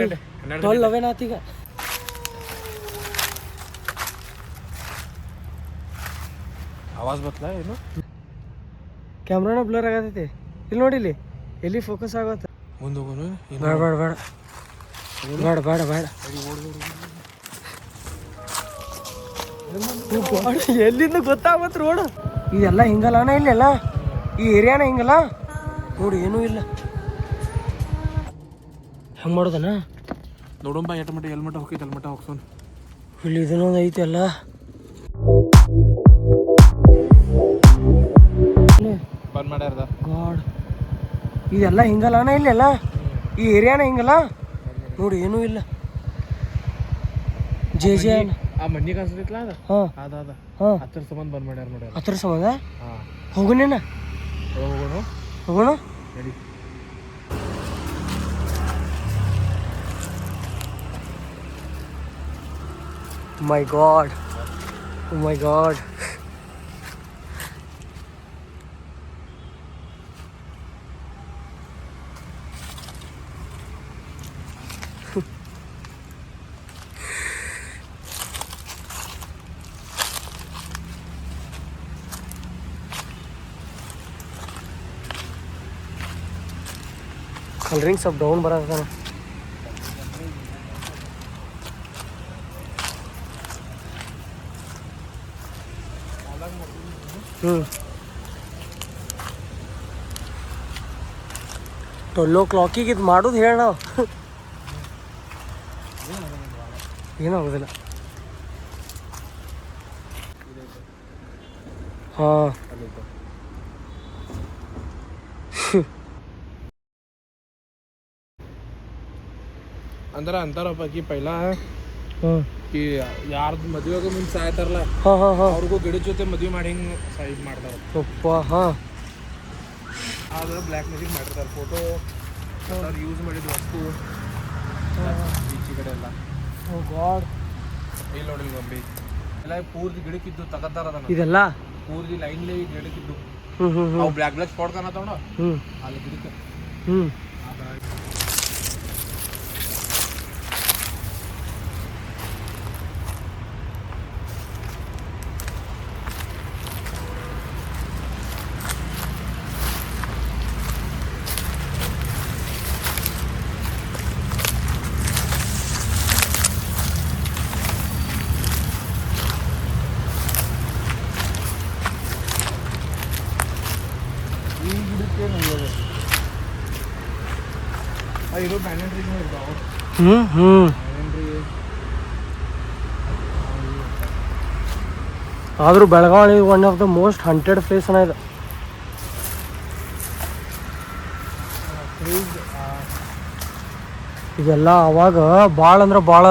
12 11 ಆತೀಗ. ಆವಾಜ್ ಬತ್ತಲ್ಲ ಏನು ಕ್ಯಾಮ್ರಾನ ಬ್ಲರ್ ಆಗತೈತಿ. ಇಲ್ಲಿ ನೋಡಿ, ಇಲ್ಲಿ ಎಲ್ಲಿ ಫೋಕಸ್ ಆಗತ್ತ. ಮುಂದೆ ಹೋಗೋನು. ಬೇಡ ಬೇಡ ಬೇಡ ಬೇಡ ಬೇಡ ಬೇಡ. ಎಲ್ಲಿಂದ ಗೊತ್ತಾಗತ್ ರೋಡ್. ಇದೆಲ್ಲ ಹಿಂಗಲ್ಲನ, ಇಲ್ಲೆಲ್ಲ ಈ ಏರಿಯಾನ ಹಿಂಗಲ್ಲ ನೋಡಿ, ಏನೂ ಇಲ್ಲ. ಹೆಂಗೆ ಮಾಡೋದನ ನೋಡೋಣ ಎಟ್ ಮಟ್ಟ ಎಲ್ ಮಟ್ಟ ಹೋಗೈತೆ ಅಲ್ಲಿ ಮಟ್ಟ ಹೋಗ್ಸೋನು. ಇಲ್ಲಿ ಇದನ್ನೊಂದು ಐತಿ ಅಲ್ಲ. ಬಂದ್ ಮಾಡ್ಯಾರದ ಗಾಡ್. ಇದೆಲ್ಲ ಹಿಂಗಲ್ಲನ, ಇಲ್ಲೆಲ್ಲ ಈ ಏರಿಯಾನ ಹಿಂಗಲ್ಲ ನೋಡಿ, ಏನೂ ಇಲ್ಲ. ಜೆ ಜೆ ಆ ಮಣ್ಣಿ ಕಾಣಿಸ್ತೈತ್ಲ ಅದ. ಹಾಂ ಅದ ಹಾಂ, ಹತ್ತರ ಸಂಬಂಧ ಬಂದ್ ಮಾಡ್ಯಾರ ನೋಡಿ. ಹತ್ತರ ಸಂಬಂಧ ಹಾಂ ಹೋಗೋಣ ಹೋಗೋಣ ಹೋಗೋಣ ನಡಿ. My God. Oh my God. Coloring सब डाउन बरा था ना. ಟೊಲ್ಲೋ ಕ್ಲಾಕಿಗೆ ಇದು ಮಾಡೋದು ಹೇಳ ನಾವು. ಏನಾಗೋದಿಲ್ಲ. ಹಾಂ ಅಂದ್ರ ಅಂತಾರಪ್ಪ ಕಿ ಪೈಲಾ ಹಾಂ ಕಿ ಯಾರ್ದು ಮದುವೆಗೆ ಮುಂದೆ ಸಾಯ್ತಾರಲ್ಲ, ಹಾಂ ಹಾಂ ಹಾಂ, ಅವ್ರಿಗೂ ಗಿಡದ ಜೊತೆ ಮದುವೆ ಮಾಡಿ ಹಿಂಗೆ ಇದು ಮಾಡ್ತಾರೆ. ಅಪ್ಪ. ಹಾಂ, ಅದು ಬ್ಲ್ಯಾಕ್ ಮ್ಯಾಜಿಕ್ ಮಾಡಿರ್ತಾರೆ. ಫೋಟೋ ಅವ್ರು ಯೂಸ್ ಮಾಡಿದ ವಸ್ತು ಈಚೆ ಕಡೆ ಎಲ್ಲ. ಓ ಗಾಡ್. ಇಲ್ಲಿ ನೋಡಿ ಗೊಂಬೆ ಎಲ್ಲ ಪೂರ್ತಿ ಗಿಡಕ್ಕಿದ್ದು ತಗತಾರ ಅದನ್ನ. ಇದೆಲ್ಲ ಪೂರ್ತಿ ಲೈನ್ಲಿ ಗಿಡಕ್ಕಿದ್ದು ಹ್ಞೂ ಹ್ಞೂ ಹ್ಞೂ. ಅವು ಬ್ಲ್ಯಾಕ್ ಸ್ಪಾಟ್ ಕಾಣತ್ತವಣ ಹ್ಞೂ ಅಲ್ಲಿ ಗಿಡಕ್ಕೆ. ಹ್ಞೂ ಈ ಗಿಡಕ್ಕೆ ನೋಡೋದು ಇರೋ ಬ್ಯಾನರ್ ಟ್ರೀ ಇರ್ತಾವೆ. ಹ್ಞೂ ಹ್ಞೂ. ಆದರೂ Belagavi one of the most hunted place ಅನ್ನ ಇದು. ಇದೆಲ್ಲ ಅವಾಗ ಭಾಳ ಅಂದ್ರೆ ಭಾಳ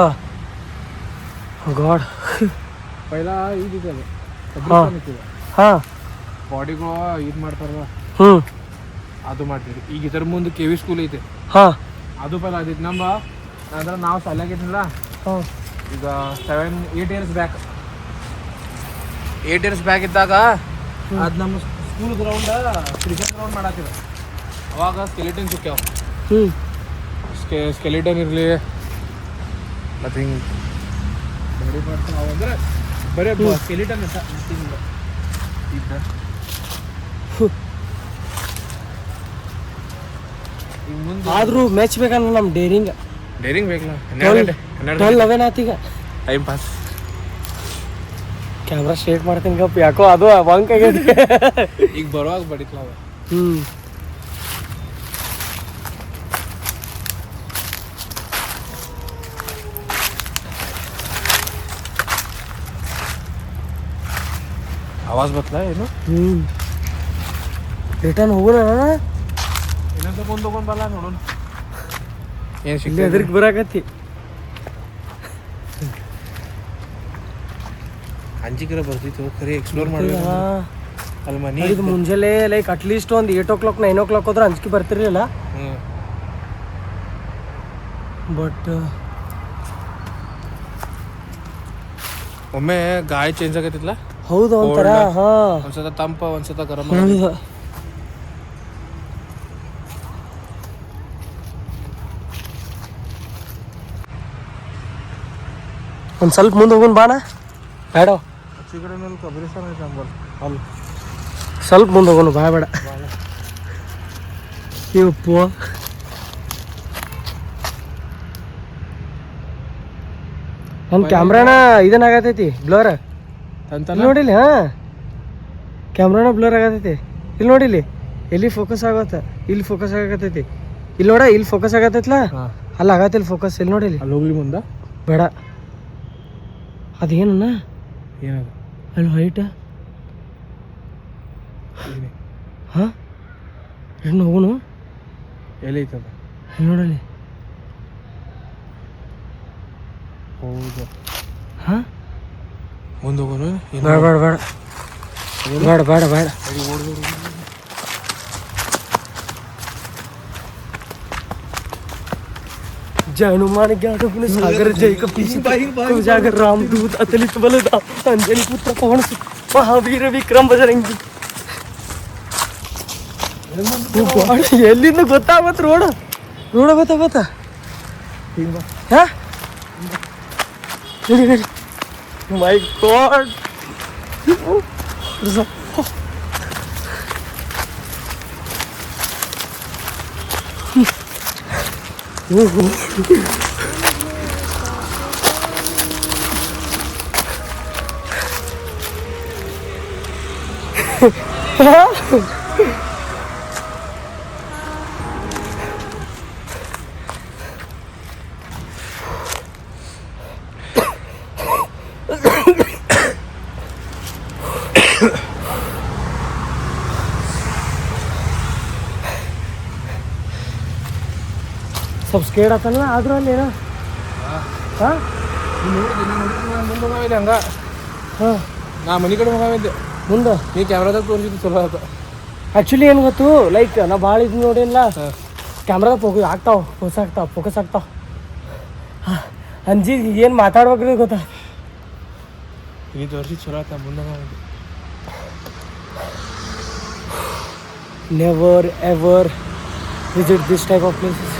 ಗಾಡ್. ಪೈಲ ಇದಿದೆ ಹಾಂ, ಬಾಡಿಗಳು ಇದು ಮಾಡ್ತಾರಲ್ಲ ಹ್ಞೂ ಅದು ಮಾಡ್ತೀವಿ. ಈಗ ಇದರ ಮುಂದೆ ಕೆ ವಿ ಸ್ಕೂಲ್ ಐತೆ, ಹಾಂ ಅದು ಪೈಲ ಅದಿತ್ತು ನಮ್ಮ. ಅಂದ್ರೆ ನಾವು ಶಾಲೆಗಿದ್ನಲ್ಲ, ಹಾಂ ಈಗ 8 ಇಯರ್ಸ್ ಬ್ಯಾಕ್ ಇದ್ದಾಗ ಅದು ನಮ್ಮ ಸ್ಕೂಲ್ ಗ್ರೌಂಡ್ ಕ್ರಿಕೆಟ್ ಗ್ರೌಂಡ್ ಮಾಡತ್ತಿದ್ರು. ಅವಾಗ ಸ್ಕೆಲಿಟನ್ ಸಿಕ್ಕ್ಯಾವ. ಹ್ಞೂ ಸ್ಕೆಲಿಟನ್ ಇರಲಿ ಮತ್ತು ಹಿಂಗೆ ಬಾಡಿ ಪಾರ್ಟ್ಸ್ ಅವು ಅಂದ್ರೆ ಬರೀ ಸ್ಕೆಲಿಟನ್ ಇದ್ದ ಆದರೂ ಮ್ಯಾಚ್ ಬೇಕಲ್ಲ ನಮ್ಮ ಡೇರಿಂಗ್ ಬೇಕಲ್ಲ. 12 11 ಆತೀಗ. Time pass. ಕ್ಯಾಮ್ರಾ ಸ್ಟ್ರೇಟ್ ಮಾಡ್ತೀನಿ ಗಪ್ಪ, ಯಾಕೋ ಅದು ಬಂಕ್ ಆಗೈತಿ. ಈಗ ಬರುವಾಗ ಬಡಿತ್ಲ ಅವ. ಹ್ಞೂ ಆವಾಜ್ ಬತ್ತಲ್ಲ ಏನು. ಹ್ಞೂ ರಿಟರ್ನ್ ಹೋಗೋಣ. ಇನ್ನೊಂದು ತಗೊಂಡ್ ಬರಲ್ಲ ನೋಡೋಣ ಏನು ಇಲ್ಲಿ ಸಿಗ್ತದೆ. ಎದ್ರಿಗೆ ಬರಾಕತ್ತಿ. ಅಂಜಿಕರ ಬರ್ತಿತ್ತು ಖರೀ ಎಕ್ಸ್ಪ್ಲೋರ್ ಮಾಡ್ಬೇಕು ಅಲ್ಲಿ ಮನೆ. ಇದು ಮುಂಜಾನೆ ಲೈಕ್ ಅಟ್ಲೀಸ್ಟ್ ಒಂದು 8 o'clock 9 o'clock ಹೋದ್ರೆ ಅಂಜಿಕೆ ಬರ್ತಿರ್ಲಿಲ್ಲ. ಬಟ್ ಒಮ್ಮೆ ಗಾಳಿ ಚೇಂಜ್ ಆಗತ್ತಿಲ್ಲ. ಹೌದು ಒಂಥರ. ಹಾಂ, ಒಂದ್ಸತ ತಂಪ ಒಂದ್ಸತ ಗರಂ. ಒಂದು ಸ್ವಲ್ಪ ಮುಂದೆ ಹೋಗೋಣ ಬಾಣ ಬೇಡ ಆಚೆ ಕಡೆ ಕಬ್ರಿಸ್ತಾನ ಐತೆ ಅಂಬಲ್ ಅಲ್ಲಿ ಸ್ವಲ್ಪ ಮುಂದೆ ಹೋಗೋಣ ಬಾ ಬೇಡ ಇವಪ್ಪು ನನ್ನ ಕ್ಯಾಮ್ರಾನ ಇದನ್ನಾಗತೈತಿ ಬ್ಲರ್ ಇಲ್ಲಿ ನೋಡಿಲಿ ಹಾಂ ಕ್ಯಾಮ್ರಾನ ಬ್ಲರ್ ಆಗತೈತಿ ಇಲ್ಲಿ ನೋಡಿಲಿ ಎಲ್ಲಿ ಫೋಕಸ್ ಆಗತ್ತ ಇಲ್ಲಿ ಫೋಕಸ್ ಆಗತೈತಿ ಇಲ್ಲಿ ನೋಡ ಇಲ್ಲಿ ಫೋಕಸ್ ಆಗತೈತ್ಲ ಅಲ್ಲಿ ಆಗತ್ತಿಲ್ಲ ಫೋಕಸ್ ಇಲ್ಲಿ ನೋಡಿಲಿ ಅಲ್ಲಿ ಹೋಗ್ಲಿ ಮುಂದೆ ಬೇಡ ಅದೇನಣ್ಣ ಏನದು ಅಲ್ಲಿ ವೈಟ್ ಹಾಂ ಹೆಣ್ಣು ಹೋಗುನು ಎಲ್ಲಿ ಐತದ ಇಲ್ಲಿ ನೋಡಲಿ ಹೌದು ಹಾಂ ಮುಂದೆ ಹೋಗೋನು ಬೇಡ ಬೇಡ ಬೇಡ ಬೇಡ ಬೇಡ ಬೇಡ जानुमान ज्ञात अपने सागर जय कपीश जागर रामदूत अतलित बलदाम अंजनी पुत्र पवन सुत महावीर विक्रम बजरंगी ಎಲ್ಲಿಂದ ಗೊತ್ತಾಗತ್ ರೋಡ್ ರೋಡ್ ಗೊತ್ತಾ ಹಾ ಮೈ ಗಾಡ್ ಸ್ವಲ್ಪ ಸ್ಕೇಡ್ ಆತಲ್ಲ ಆದ್ರೂ ಅಲ್ಲಿ ಏನೋ ಹಾಂ ಮುಂದೆ ಹಂಗ ಹಾಂ ನಾ ಮನೆ ಕಡೆ ಹೋಗಿದ್ದೆ ಮುಂದೆ ನೀ ಕ್ಯಾಮ್ರಾದಾಗ ತೋರಿಸಿದ್ದು ಚಲೋ ಆತ ಆ್ಯಕ್ಚುಲಿ ಏನು ಗೊತ್ತು ಲೈಕ್ ನಾ ಭಾಳ ಇದು ನೋಡಿಲ್ಲ ಕ್ಯಾಮ್ರಾದಾಗ ಫೋಕಸ್ ಆಗ್ತಾವ ಅಂಜಿ ಏನು ಮಾತಾಡ್ಬೇಕ್ರಿ ಗೊತ್ತಾ ನೀ ತೋರಿಸಿ ಚಲೋ ಆತ ಮುಂದೆ never ever visit this type of places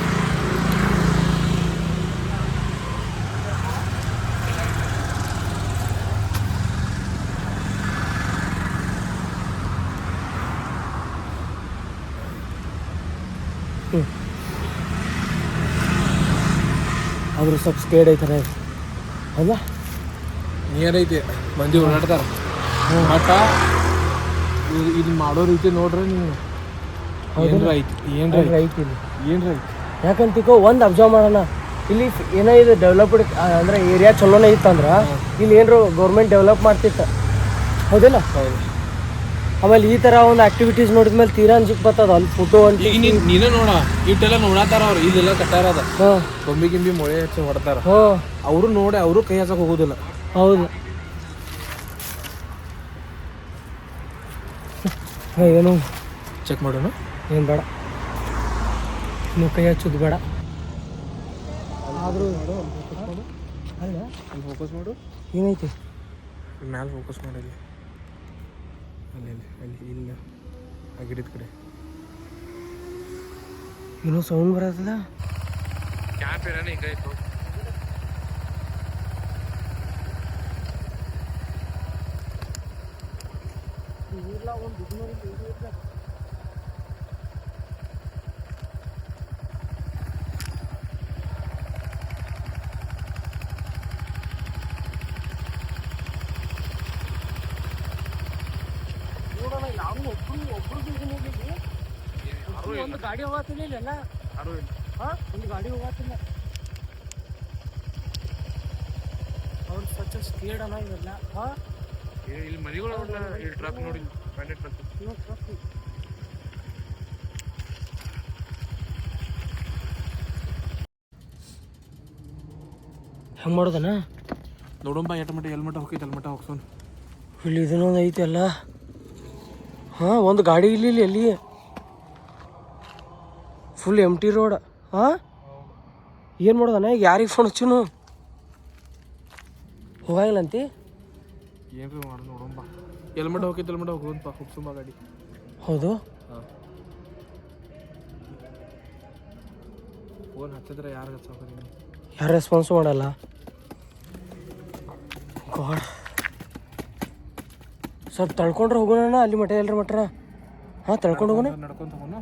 ಆದರೂ ಸ್ವಲ್ಪ ಸ್ಕೇಡ್ ಐತಾರೆ ಅಲ್ಲ ನಿಯರ್ ಐತಿ ಮಂದಿ ಓಡಾಡ್ತಾರ ಮಟ್ಟ ಇದು ಮಾಡೋ ರೀತಿ ನೋಡ್ರಿ ನೀವು ಏನ್ರ ಐತಿ ಏನ್ರ ಐತಿ ಇಲ್ಲಿ ಏನ್ರ ಐತಿ ಯಾಕಂತಿಕೋ ಒಂದು ಅಬ್ಸರ್ವ್ ಮಾಡೋಣ ಇಲ್ಲಿ ಏನೋ ಇದು ಡೆವಲಪ್ಡ್ ಅಂದ್ರೆ ಏರಿಯಾ ಚಲೋನೇ ಇತ್ತಂದ್ರೆ ಇಲ್ಲಿ ಏನಾರು ಗೌರ್ಮೆಂಟ್ ಡೆವಲಪ್ ಮಾಡ್ತಿತ್ತು ಹೌದಿಲ್ಲ ಹೌದು ಆಮೇಲೆ ಈ ಥರ ಒಂದು ಆಕ್ಟಿವಿಟೀಸ್ ನೋಡಿದ್ಮೇಲೆ ತೀರಾ ಅಂಜಿಕ್ ಬರ್ತದ ಅಲ್ಲಿ ಫೋಟೋ ಅಂತ ಈಗ ನೀನೇ ನೋಡ ಇಟ್ಟೆಲ್ಲ ನೋಡತ್ತಾರ ಅವ್ರು ಇಲ್ಲೆಲ್ಲ ಕಟ್ಟಾರದ ಹಾಂ ಗೊಂಬಿ ಗಿಂಬಿ ಮೊಳೆ ಹಚ್ಚಿ ಹೊಡ್ತಾರ ಹಾಂ ಅವರು ನೋಡಿ ಅವರು ಕೈ ಹಚ್ಚಕ್ ಹೋಗೋದಿಲ್ಲ ಹೌದು ಏನು ಚೆಕ್ ಮಾಡೋಣ ಏನು ಬೇಡ ನೀವು ಕೈ ಹಚ್ಚೋದು ಬೇಡ ಆದರೂ ಅಲ್ಲ ಅಲ್ಲಿ ಫೋಕಸ್ ಮಾಡು ಏನೈತಿ ಮ್ಯಾಲೆ ಫೋಕಸ್ ಮಾಡಿಲ್ಲ ಅಲ್ಲಿ ಅಲ್ಲಿ ಇಲ್ಲ ಆ ಗಿಡದ ಕಡೆ ಏನೋ ಸೌಂಡ್ ಬರತ್ತದ ಕ್ಯಾಂಪ್ ಏನಾನ ಹಿಂಗಾಯ್ತು ಒಂದು ಗಾಡಿ ಹೋಗತ್ತಿಲ್ಲ ಇಲ್ಲೆಲ್ಲ ಹಾಂ ಒಂದು ಗಾಡಿ ಹೋಗತ್ತಿಲ್ಲ ಅವ್ರು ಸ್ವಚ್ಛ ಸ್ಪೀಡ್ ಅನ್ನ ಇವೆಲ್ಲ ಹಾಂ ಇಲ್ಲಿ ಮನೆಗಳು ಇಲ್ಲಿ ಟ್ರಕ್ ನೋಡಿ ಬ್ಯಾಂಡೆಡ್ ಟ್ರಕ್ ಹೆಂಗೆ ಮಾಡೋದಣ್ಣ ನೋಡೋಣ ಎಟ್ ಮಟ್ಟ ಎಲ್ ಮಟ್ಟ ಹೋಗೈತೆ ಎಲ್ ಮಟ್ಟ ಹೋಗ್ಸೋಣ ಇಲ್ಲಿ ಇದನ್ನೊಂದು ಐತಿ ಅಲ್ಲ ಹಾಂ ಒಂದು ಗಾಡಿ ಇಲ್ಲಿ ಎಲ್ಲಿ ಫುಲ್ ಎಮ್ ಟಿ ರೋಡ್ ಹಾಂ ಏನು ಮಾಡೋದಣ್ಣ ಈಗ ಯಾರಿಗೆ ಫೋನ್ ಹಚ್ಚುನು ಹೋಗಂಗಿಲ್ಲಂತಿ ಏನ್ರಿ ಮಾಡೋಣ ನೋಡೋಣ ಎಲ್ ಮಟ್ಟ ಹೋಗೈತೆ ಎಲ್ ಮಟ್ಟ ಹೋಗೋಣಪ್ಪ ಹೋಗ್ಸೋಣ ಗಾಡಿ ಹೌದು ಹಾಂ ಫೋನ್ ಹಚ್ಚಿದ್ರೆ ಯಾರು ಹಚ್ಚೋರಿ ಯಾರು ರೆಸ್ಪಾನ್ಸ್ ಮಾಡಲ್ಲ ಗಾಡ್ ಸ್ವಲ್ಪ ತಳ್ಕೊಂಡ್ರೆ ಹೋಗೋಣ ಅಲ್ಲಿ ಮಠ ಎಲ್ರ ಮಟ್ರ ಹಾಂ ತಳ್ಕೊಂಡು ಹೋಗೋಣ ನಡ್ಕೊಂತ ಹೋಗೋಣ